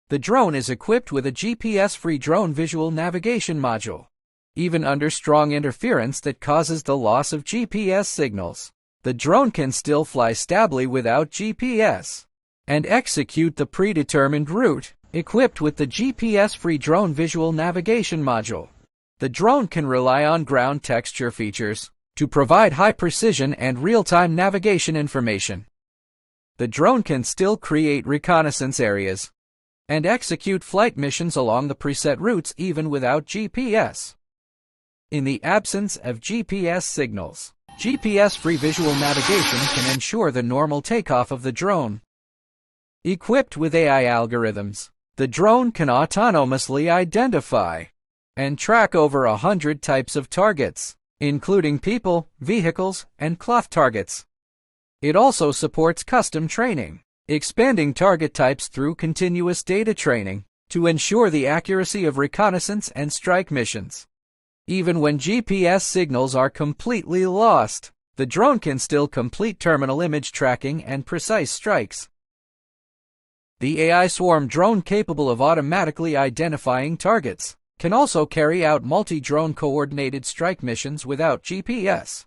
The drone is equipped with a GPS-free drone visual navigation module. Even under strong interference that causes the loss of GPS signals, the drone can still fly stably without GPS and execute the predetermined route. Equipped with the GPS-free drone visual navigation module, the drone can rely on ground texture features to provide high precision and real-time navigation information. The drone can still create reconnaissance areas and execute flight missions along the preset routes even without GPS. In the absence of GPS signals, GPS-free visual navigation can ensure the normal takeoff of the drone. Equipped with AI algorithms, the drone can autonomously identify and track over 100 types of targets, including people, vehicles, and cloth targets. It also supports custom training, expanding target types through continuous data training to ensure the accuracy of reconnaissance and strike missions. Even when GPS signals are completely lost, the drone can still complete terminal image tracking and precise strikes. The AI swarm drone, capable of automatically identifying targets, can also carry out multi-drone coordinated strike missions without GPS.